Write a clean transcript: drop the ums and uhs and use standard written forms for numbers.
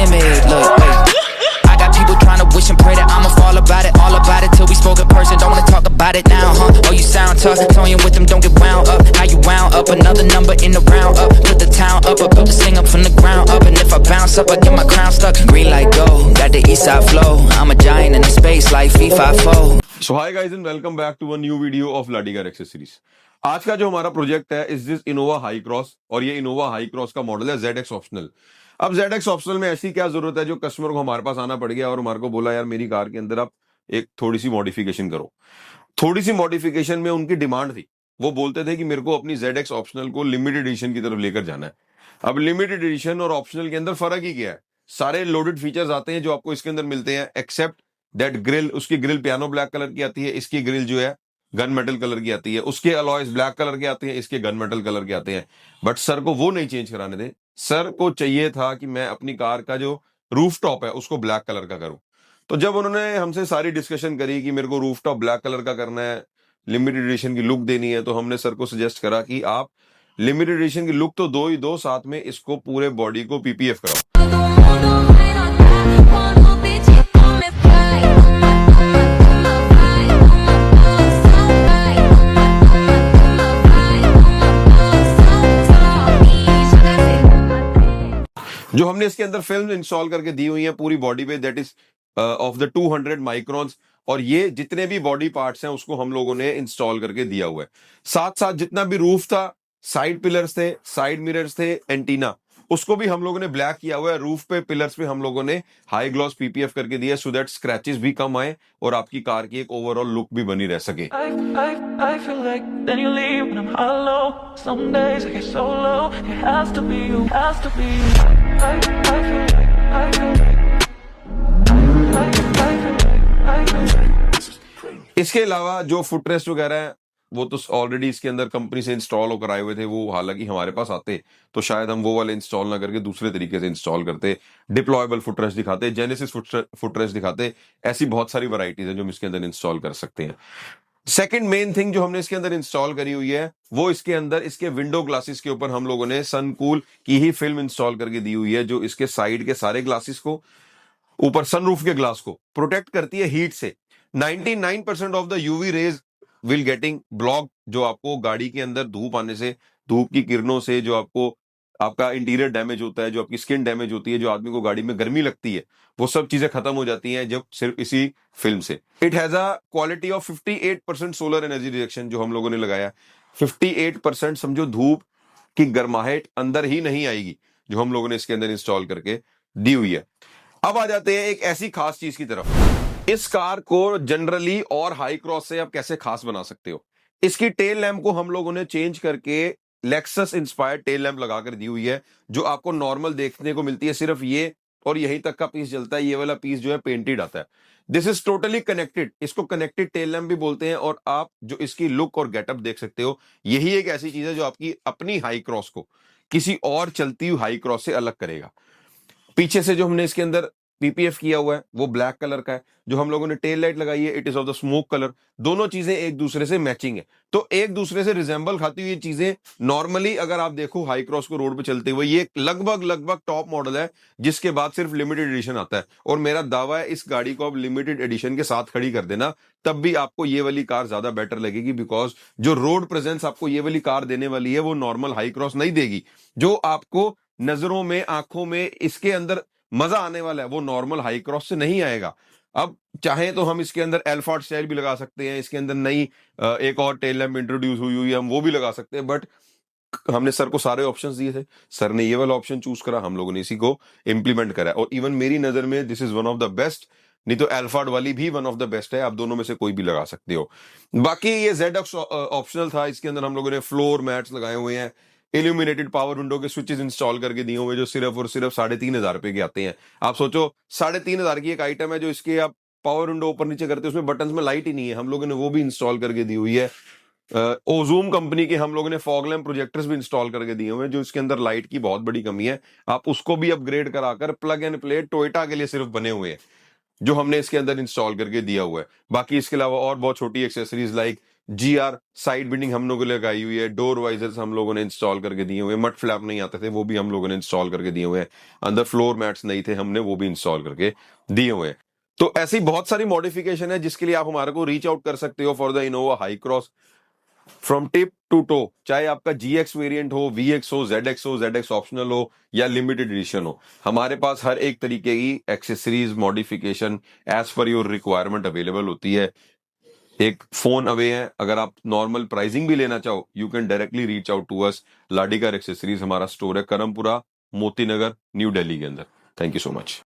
timid. Look, wait. I got people trying to wish and pray that I'ma fall about it, all about it till we spoke in person. Don't wanna talk about it now, huh? Oh, you sound tough, toying with them, don't get wound up. How you wound up? Another number in the round up. Put the town up, I built this thing up from the ground up. And if I bounce up, I get my crown stuck. Green light go, got the east side flow. I'm a giant in the space like FIFA 4. So hi guys and welcome back to a new video of Ladigar Accessories. आज का जो हमारा project है इस this Innova high cross, और ये Innova high cross का model है ZX ऑप्शनल। अब ZX ऑप्शनल में ऐसी क्या जरूरत है जो कस्टमर को हमारे पास आना पड़ गया और हमारे को बोला यार मेरी कार के अंदर आप एक थोड़ी सी मॉडिफिकेशन करो। थोड़ी सी मॉडिफिकेशन में उनकी डिमांड थी, वो बोलते थे कि मेरे को अपनी ZX ऑप्शनल को लिमिटेड एडिशन की तरफ लेकर जाना है। अब लिमिटेड एडिशन और ऑप्शनल के अंदर फर्क ही क्या है? सारे लोडेड फीचर्स आते हैं जो आपको इसके अंदर मिलते हैं, एक्सेप्ट दैट ग्रिल। उसकी ग्रिल पियानो ब्लैक कलर की आती है, इसकी ग्रिल जो है गन मेटल कलर की आती है। उसके अलॉयज ब्लैक कलर के आते हैं, इसके गन मेटल कलर के आते हैं। बट सर को वो नहीं चेंज कराने थे। सर को चाहिए था कि मैं अपनी कार का जो रूफ टॉप है उसको ब्लैक कलर का करूं। तो जब उन्होंने हमसे सारी डिस्कशन करी कि मेरे को रूफ टॉप ब्लैक कलर का करना है, लिमिटेड एडिशन की लुक देनी है, तो हमने सर को सजेस्ट करा कि आप लिमिटेड एडिशन की लुक तो दो ही दो, साथ में इसको पूरे बॉडी को PPF कराओ। जो हमने इसके अंदर फिल्म इंस्टॉल करके दी हुई है पूरी बॉडी पे, that is of the 200 microns, और ये जितने भी बॉडी पार्ट्स हैं उसको हम लोगों ने इंस्टॉल करके दिया हुआ है। साथ साथ जितना भी रूफ था, साइड पिलर्स थे, साइड मिरर्स थे, एंटीना, उसको भी हम लोगों ने ब्लैक किया हुआ है। रूफ पे पिलर्स पे हम लोगों ने हाई ग्लॉस PPF करके दिया सो दैट स्क्रैचेस भी कम आए और आपकी कार की एक ओवरऑल लुक भी बनी रह सके। I feel like then you leave when I'm hollow. Some days I get so low. It has to be you, has to be you. I feel like. इसके अलावा जो फुटरेस्ट वगैरह है वो तो ऑलरेडी इसके अंदर कंपनी से इंस्टॉल होकर आए हुए थे। वो हालांकि हमारे पास आते तो शायद हम वो वाले इंस्टॉल ना करके दूसरे तरीके से इंस्टॉल करते, डिप्लॉयबल फुटरेस्ट दिखाते, जेनेसिस फुटरेस्ट दिखाते। ऐसी बहुत सारी वैरायटीज है जो हम इसके अंदर इंस्टॉल कर सकते हैं। सेकंड मेन थिंग जो हमने इसके अंदर इंस्टॉल करी हुई है वो इसके अंदर इसके विंडो ग्लासेस के ऊपर हम लोगों ने सनकूल की ही फिल्म इंस्टॉल करके दी हुई है, जो इसके साइड के सारे ग्लासेस को, ऊपर सनरूफ के ग्लास को प्रोटेक्ट करती है हीट से। 99% of the UV rays will getting block, जो आपको गाड़ी के अंदर धूप आने से, धूप की किरणों से जो आपको आपका इंटीरियर डैमेज होता है, जो आपकी स्किन डैमेज होती है, जो आदमी को गाड़ी में गर्मी लगती है, वो सब चीजें खत्म हो जाती हैं जब सिर्फ इसी फिल्म से। It has a quality of 58% solar energy rejection जो हम लोगों ने लगाया। 58% समझो धूप की गर्माहट अंदर ही नहीं आएगी, जो हम लोगों ने इसके अंदर इंस्टॉल करके दी हुई है। अब आ जाते हैं एक ऐसी खास चीज की तरफ। इस कार को जनरली और हाई क्रॉस से आप कैसे खास बना सकते हो। इसकी टेल लैम्प को हम लोगों ने चेंज करके लेक्सस इंस्पायर्ड टेल लैम्प लगाकर दी हुई है, जो आपको नॉर्मल देखने को मिलती है। सिर्फ ये और यहीं तक का पीस जलता है, ये वाला पीस जो है पेंटेड आता है। दिस इज टोटली कनेक्टेड, इसको कनेक्टेड टेल लैम्प भी बोलते हैं। और आप जो इसकी लुक और गेटअप देख सकते हो, यही एक ऐसी चीज है जो आपकी अपनी हाई क्रॉस को किसी और चलती हुई हाई क्रॉस से अलग करेगा। पीछे से जो हमने इसके अंदर PPF किया हुआ है वो ब्लैक कलर का है। जो हम लोगों ने टेल लाइट लगाई है it is of the smoke colour. दोनों चीजें एक दूसरे से मैचिंग है, तो एक दूसरे से रिजेंबल खाती हुई ये चीजें। नॉर्मली अगर आप देखो हाई क्रॉस को रोड पे चलते हुए, ये लगभग टॉप मॉडल है जिसके बाद सिर्फ लिमिटेड एडिशन आता है। और मेरा दावा है इस गाड़ी को आप लिमिटेड एडिशन के साथ खड़ी कर देना, तब भी आपको ये वाली कार ज्यादा बेटर लगेगी। बिकॉज जो रोड प्रेजेंस आपको ये वाली कार देने वाली है वो नॉर्मल हाई क्रॉस नहीं देगी। जो आपको नजरों में, आंखों में इसके अंदर मजा आने वाला है वो नॉर्मल हाई क्रॉस से नहीं आएगा। अब चाहे तो हम इसके अंदर एल्फार्ड स्टाइल भी लगा सकते हैं, इसके अंदर नई एक और टेल लैम्प इंट्रोड्यूस हुई है, हम वो भी लगा सकते हैं। बट हमने सर को सारे ऑप्शंस दिए थे, सर ने ये वाला ऑप्शन चूज करा, हम लोगों ने इसी को इंप्लीमेंट करा। और इवन मेरी नजर में this is one of the best, नहीं तो एल्फार्ड वाली भी वन ऑफ द बेस्ट है। आप दोनों में से कोई भी लगा सकते हो। बाकी ये ZX ऑप्शनल था, इसके अंदर हम लोगों ने फ्लोर मैट्स लगाए हुए हैं, इल्यूमिनेटेड पावर विंडो के स्विचेस इंस्टॉल करके दिए हुए जो सिर्फ और सिर्फ 3,500 रुपए के आते हैं। आप सोचो 3,500 की एक आइटम है जो इसके आप पावर विंडो ऊपर नीचे करते हैं, उसमें बटन्स में लाइट ही नहीं है, हम लोगों ने वो भी इंस्टॉल करके दी हुई है। ओजूम कंपनी के हम लोगों ने फॉग लैम्प प्रोजेक्टर्स भी इंस्टॉल करके दिए हुए हैं, जो इसके अंदर लाइट की बहुत बड़ी कमी है, आप उसको भी अपग्रेड कराकर प्लग एंड प्ले टोयोटा के लिए सिर्फ बने हुए हैं, जो हमने इसके अंदर इंस्टॉल करके दिया हुआ है। बाकी इसके अलावा और बहुत छोटी accessories like GR side binding हम लोगों ने लगाई हुई है, डोर वाइजर्स हम लोगों ने इंस्टॉल करके दिए हुए हैं, मड फ्लैप नहीं आते थे वो भी हम लोगों ने इंस्टॉल करके दिए हुए हैं, अंदर फ्लोर मैट्स नहीं थे हमने वो भी इंस्टॉल करके दिए हुए हैं। तो ऐसी बहुत सारी मॉडिफिकेशन है जिसके लिए आप हमारे को रीच आउट कर सकते हो for the Innova Hycross from tip to toe, चाहे आपका GX वेरिएंट हो, VX हो, ZX ऑप्शनल हो या लिमिटेड एडिशन हो, हमारे पास हर एक तरीके की accessories modification as per your requirement available होती है। एक फोन अवे है, अगर आप नॉर्मल प्राइसिंग भी लेना चाहो you can directly reach out to us. Ladikar accessories हमारा स्टोर है करमपुरा, मोती नगर, न्यू दिल्ली के अंदर। Thank you so much.